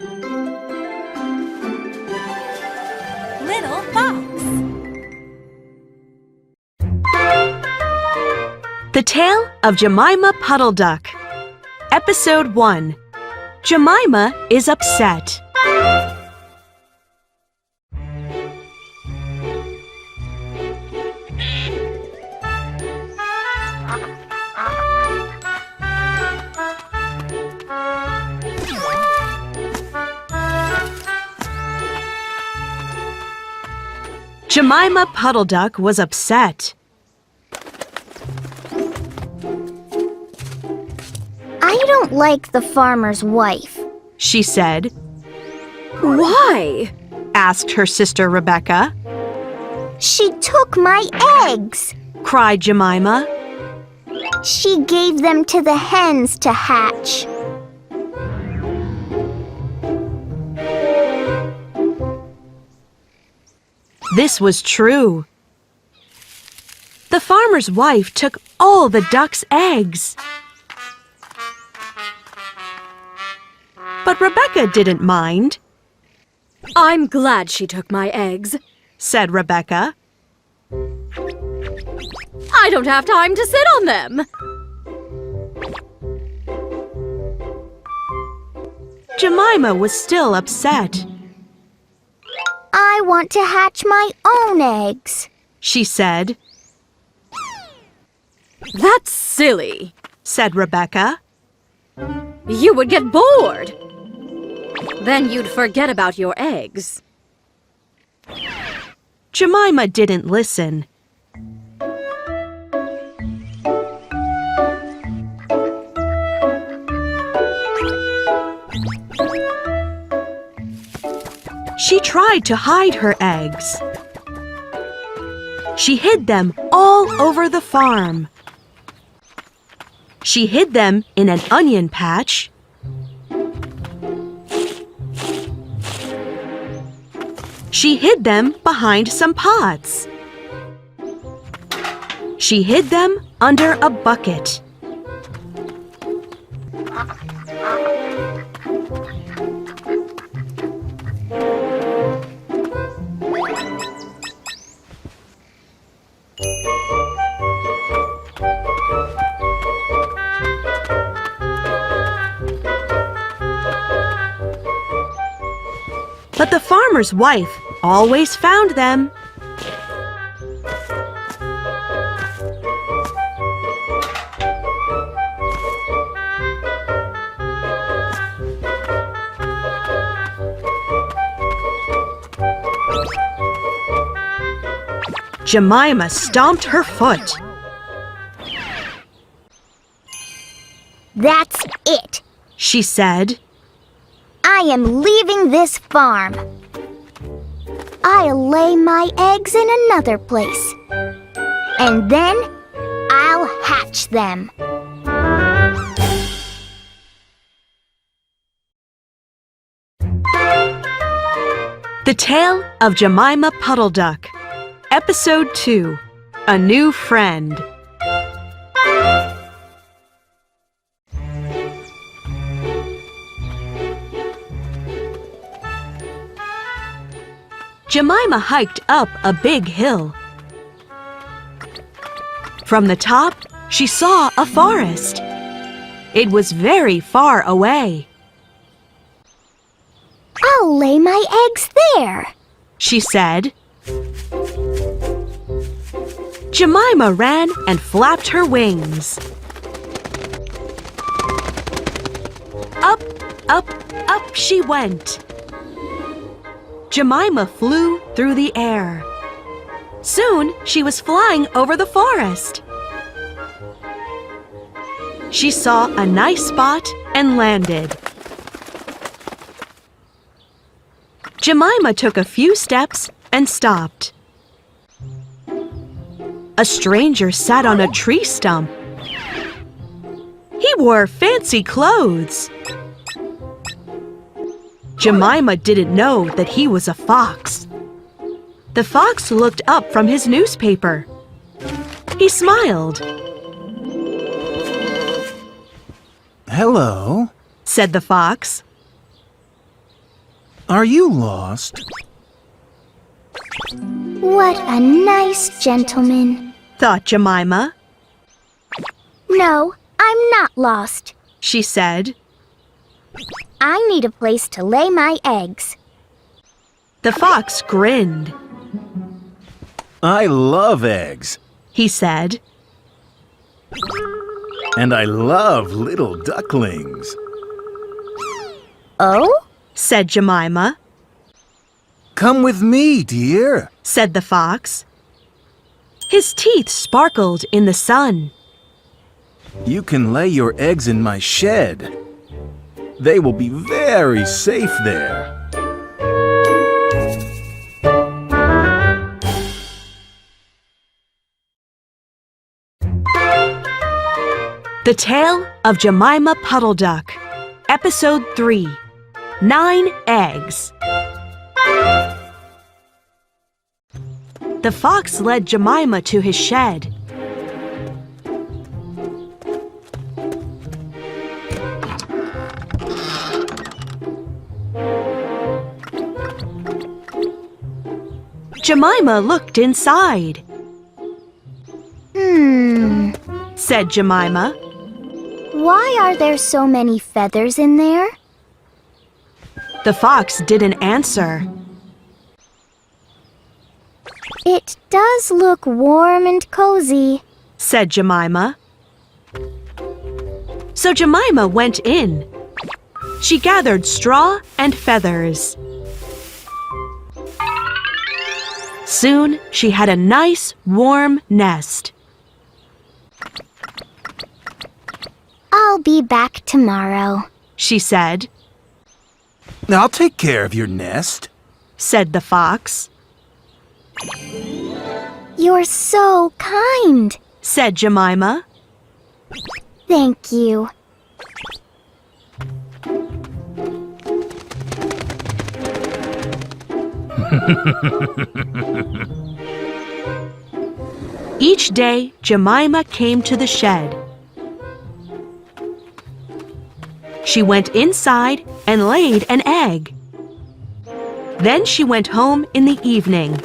Little Fox. The Tale of Jemima Puddle-Duck. Episode 1. Jemima Is Upset. Jemima Puddle-Duck was upset. I don't like the farmer's wife, She said. Why? Asked her sister Rebecca. She took my eggs. Cried Jemima. She gave them to the hens to hatch. This was true. The farmer's wife took all the ducks' eggs. But Rebecca didn't mind, I'm glad she took my eggs. said Rebecca. I don't have time to sit on them. Jemima was still upset. I want to hatch my own eggs. She said, That's silly. said Rebecca. You would get bored. Then you'd forget about your eggs. Jemima didn't listen. She tried to hide her eggs. She hid them all over the farm. She hid them in an onion patch. She hid them behind some pots. She hid them under a bucket. But the farmer's wife always found them. Jemima stomped her foot. That's it. She said, I am leaving this farm. I'll lay my eggs in another place. And then I'll hatch them. The Tale of Jemima Puddle-Duck. Episode 2. A New Friend. Jemima hiked up a big hill. From the top, she saw a forest. It was very far away. I'll lay my eggs there, She said. Jemima ran and flapped her wings. Up, up, up she went. Jemima flew through the air. Soon she was flying over the forest. She saw a nice spot and landed. Jemima took a few steps and stopped. A stranger sat on a tree stump. He wore fancy clothes. Jemima didn't know that he was a fox. The fox looked up from his newspaper. He smiled. Hello, Said the fox. Are you lost? What a nice gentleman. thought Jemima. No, I'm not lost. She said. I need a place to lay my eggs. The fox grinned. I love eggs. He said. And I love little ducklings. Oh? said Jemima. Come with me, dear, said the fox. His teeth sparkled in the sun. You can lay your eggs in my shed. They will be very safe there. The Tale of Jemima Puddle-Duck, Episode 3, 9 Eggs. The fox led Jemima to his shed. Jemima looked inside. Said Jemima. Why are there so many feathers in there? The fox didn't answer. It does look warm and cozy, said Jemima. So Jemima went in. She gathered straw and feathers. Soon she had a nice, warm nest. I'll be back tomorrow, she said, I'll take care of your nest. said the fox, You're so kind. said Jemima. Thank you. Each day, Jemima came to the shed. She went inside and laid an egg. Then she went home in the evening.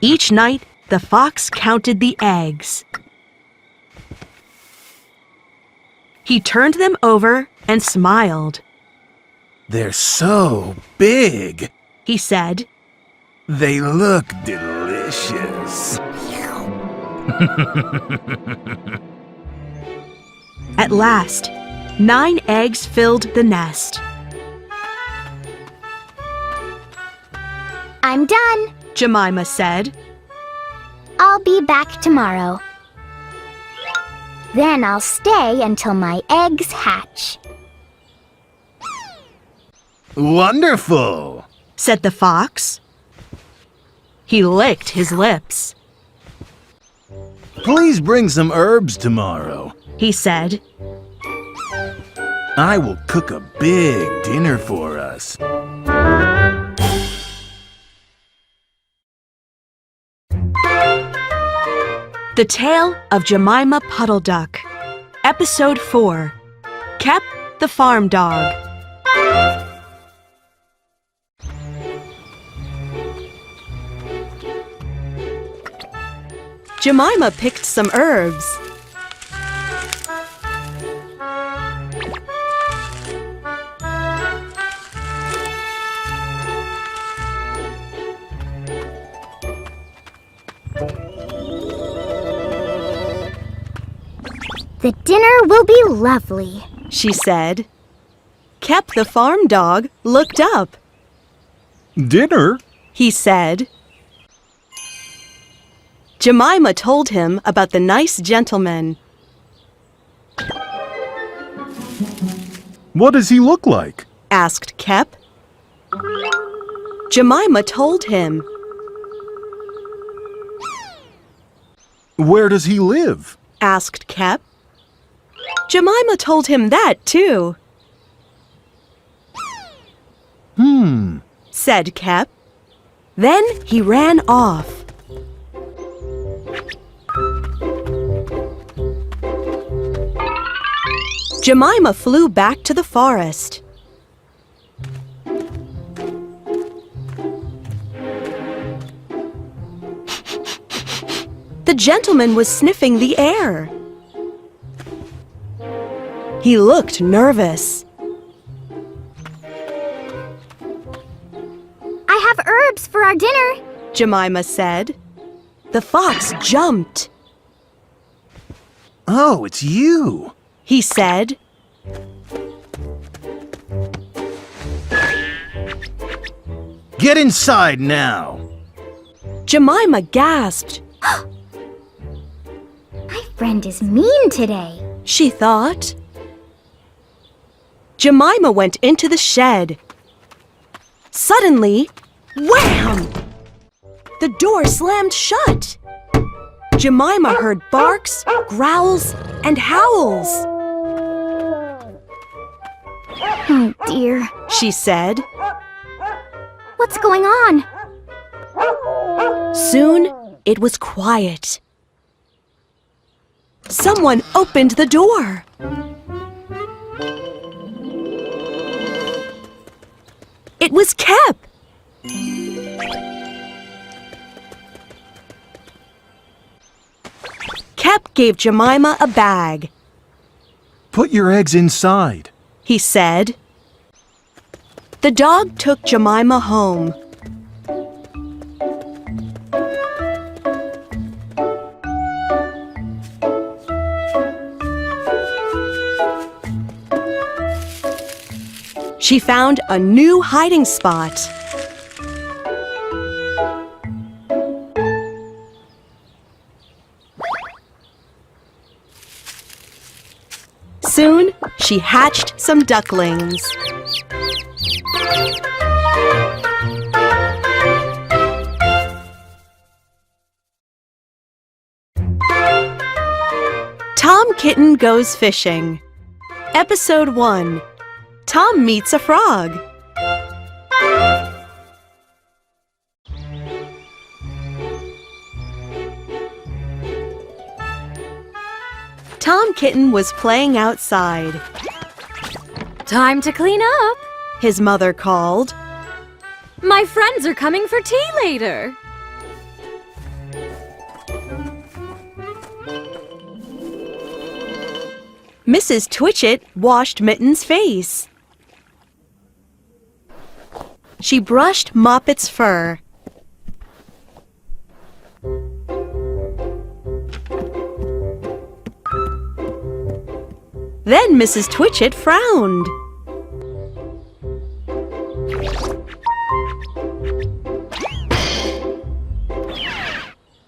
Each night, the fox counted the eggs. He turned them over and smiled. They're so big. He said, They look delicious. At last, 9 eggs filled the nest. I'm done. Jemima said. I'll be back tomorrow. Then I'll stay until my eggs hatch. Wonderful, said the fox. He licked his lips. Please bring some herbs tomorrow. He said. I will cook a big dinner for us. The Tale of Jemima Puddle-Duck, Episode 4, Kep the Farm Dog. Jemima picked some herbs. The dinner will be lovely, she said. Kep the farm dog looked up. Dinner? He said. Jemima told him about the nice gentleman. What does he look like? Asked Kep. Jemima told him. Where does he live? asked Kep. Jemima told him that, too, said Kep. Then he ran off. Jemima flew back to the forest. The gentleman was sniffing the air. He looked nervous. I have herbs for our dinner. Jemima said. The fox jumped. Oh, it's you. He said. Get inside now. Jemima gasped. My friend is mean today. She thought. Jemima went into the shed. Suddenly, wham! The door slammed shut. Jemima heard barks, growls, and howls. Oh dear. She said. What's going on? Soon, it was quiet. Someone opened the door. It was Kep. Kep gave Jemima a bag. Put your eggs inside. He said. The dog took Jemima home. She found a new hiding spot. Soon, she hatched some ducklings. Tom Kitten Goes Fishing. Episode 1. Tom Meets a Frog. Tom Kitten was playing outside. Time to clean up. His mother called. My friends are coming for tea later. Mrs. Twitchit washed Mitten's face. She brushed Moppet's fur. Then Mrs. Twitchit frowned.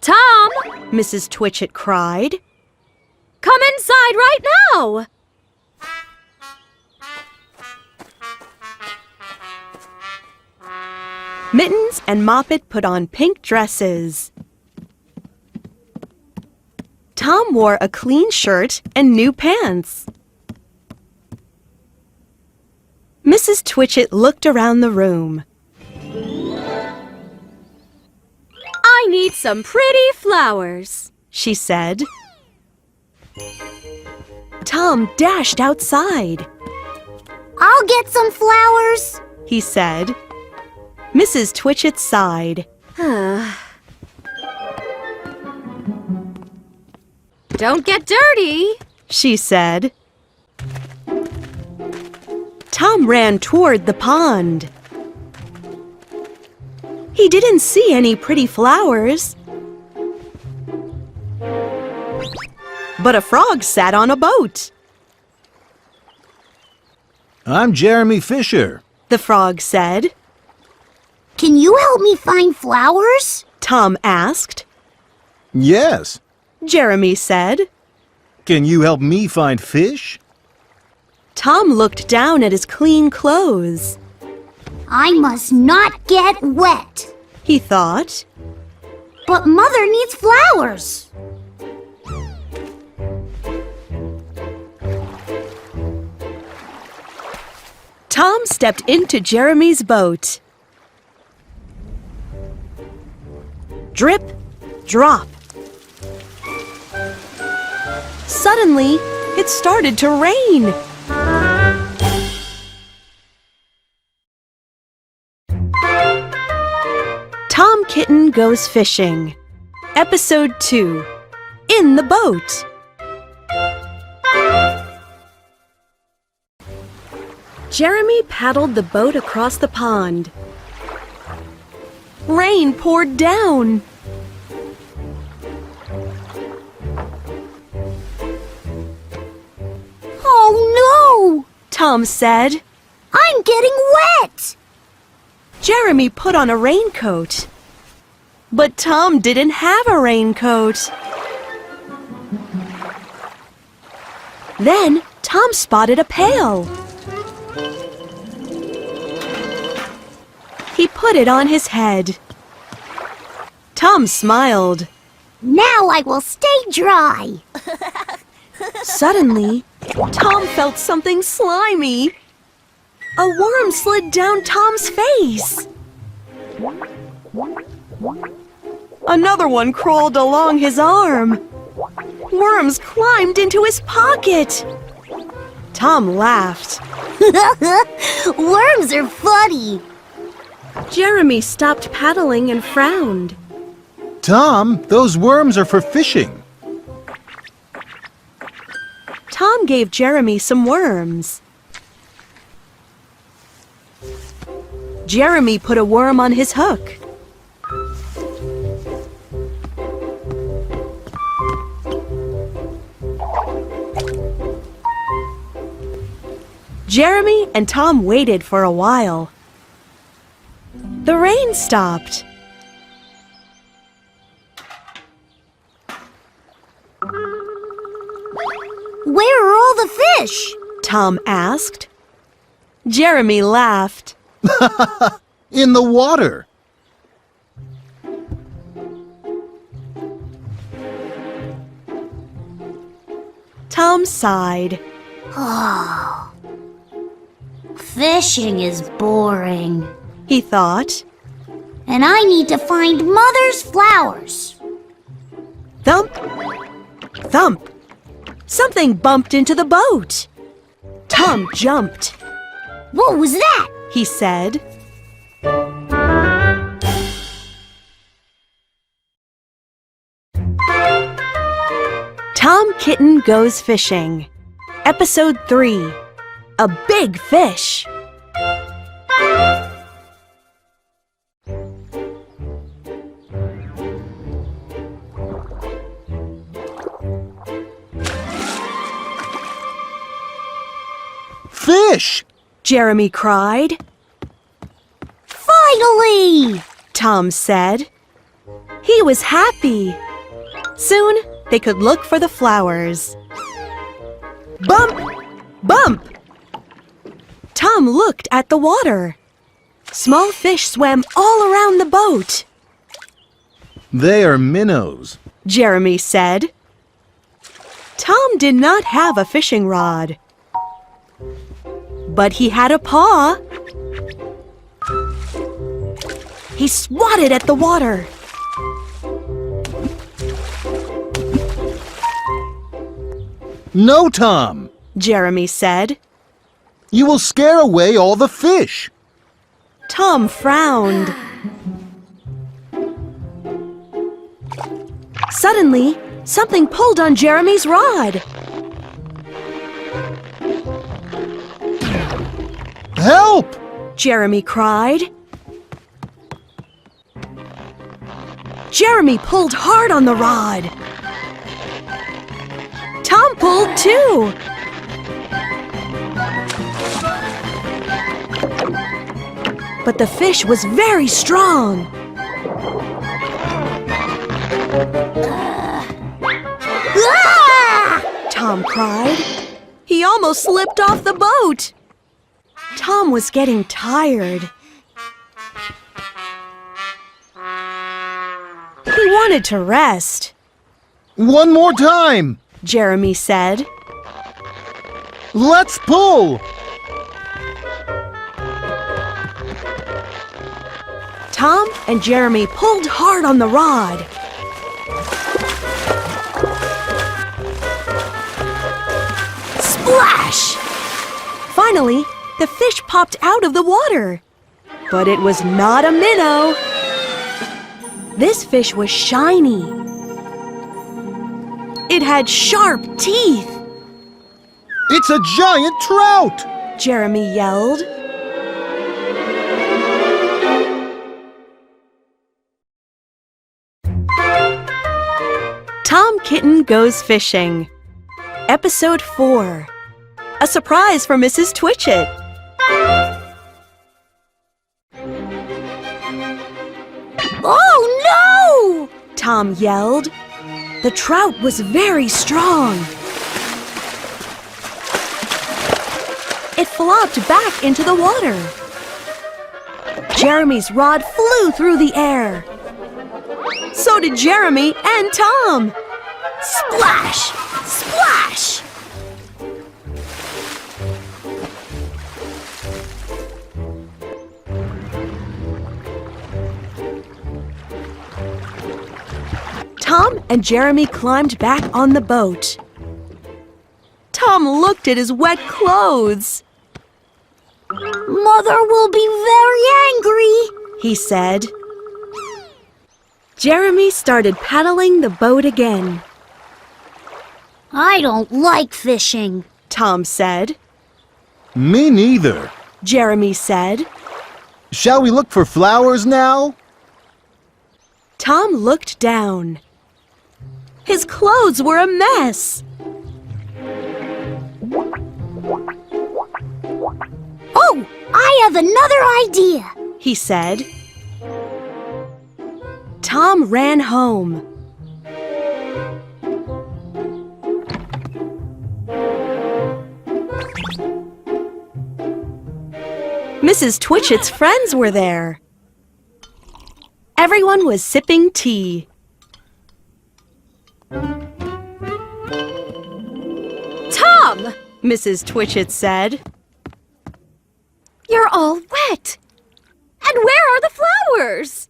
Tom! Mrs. Twitchit cried. Come inside right now! Mittens and Moppet put on pink dresses. Tom wore a clean shirt and new pants. Mrs. Twitchit looked around the room. I need some pretty flowers, she said. Tom dashed outside. I'll get some flowers, he said. Mrs. Twitchit sighed. Don't get dirty, she said. Tom ran toward the pond. He didn't see any pretty flowers. But a frog sat on a boat. I'm Jeremy Fisher. The frog said. Can you help me find flowers? Tom asked. Yes. Jeremy said. Can you help me find fish? Tom looked down at his clean clothes. I must not get wet, he thought. But Mother needs flowers. Tom stepped into Jeremy's boat. Drip, drop. Suddenly, it started to rain. Tom Kitten Goes Fishing. Episode 2. In the Boat. Jeremy paddled the boat across the pond. Rain poured down. Oh no! Tom said. I'm getting wet! Jeremy put on a raincoat. But Tom didn't have a raincoat. Then Tom spotted a pail. He put it on his head. Tom smiled. Now I will stay dry. Suddenly, Tom felt something slimy. A worm slid down Tom's face. Another one crawled along his arm. Worms climbed into his pocket. Tom laughed. Worms are funny. Jeremy stopped paddling and frowned. Tom, those worms are for fishing. Tom gave Jeremy some worms. Jeremy put a worm on his hook. Jeremy and Tom waited for a while. The rain stopped. Where are all the fish? Tom asked. Jeremy laughed. In the water. Tom sighed. Oh, fishing is boring, He thought. and I need to find Mother's flowers. Thump! Thump! Something bumped into the boat. Tom jumped. What was that? He said. Tom Kitten Goes Fishing. Episode 3. A Big Fish. Fish! Jeremy cried. Finally! Tom said. He was happy. Soon they could look for the flowers. Bump! Bump! Tom looked at the water. Small fish swam all around the boat. They are minnows. Jeremy said. Tom did not have a fishing rod. But he had a paw. He swatted at the water. No, Tom. Jeremy said. You will scare away all the fish. Tom frowned. Suddenly, something pulled on Jeremy's rod. Help! Jeremy cried. Jeremy pulled hard on the rod. Tom pulled too. But the fish was very strong. Ah! Tom cried. He almost slipped off the boat. Tom was getting tired. He wanted to rest. One more time. Jeremy said. Let's pull. Tom and Jeremy pulled hard on the rod. Splash! Finally, the fish popped out of the water. But it was not a minnow. This fish was shiny. It had sharp teeth. It's a giant trout! Jeremy yelled. Tom Kitten Goes Fishing. Episode 4. A surprise for Mrs. Twitchit. Oh, no! Tom yelled. The trout was very strong. It flopped back into the water. Jeremy's rod flew through the air. So did Jeremy and Tom. Splash! Splash! Tom and Jeremy climbed back on the boat. Tom looked at his wet clothes. Mother will be very angry, he said. Jeremy started paddling the boat again. I don't like fishing, Tom said. Me neither. Jeremy said. Shall we look for flowers now? Tom looked down. His clothes were a mess. Oh, I have another idea, he said. Tom ran home. Mrs. Twitchit's friends were there. Everyone was sipping tea. Tom! Mrs. Twitchit said. You're all wet. And where are the flowers?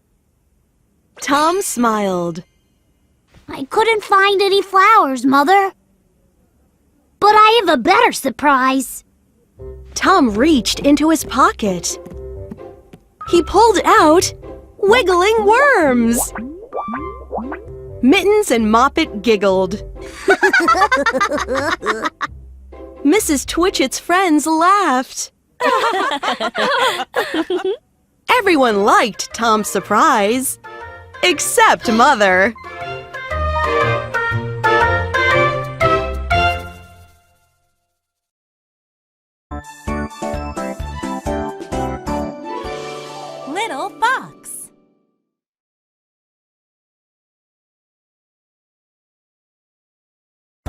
Tom smiled. I couldn't find any flowers, Mother. But I have a better surprise. Tom reached into his pocket. He pulled out wiggling worms. Mittens and Moppet giggled. Mrs. Twitchit's friends laughed. Everyone liked Tom's surprise, except Mother.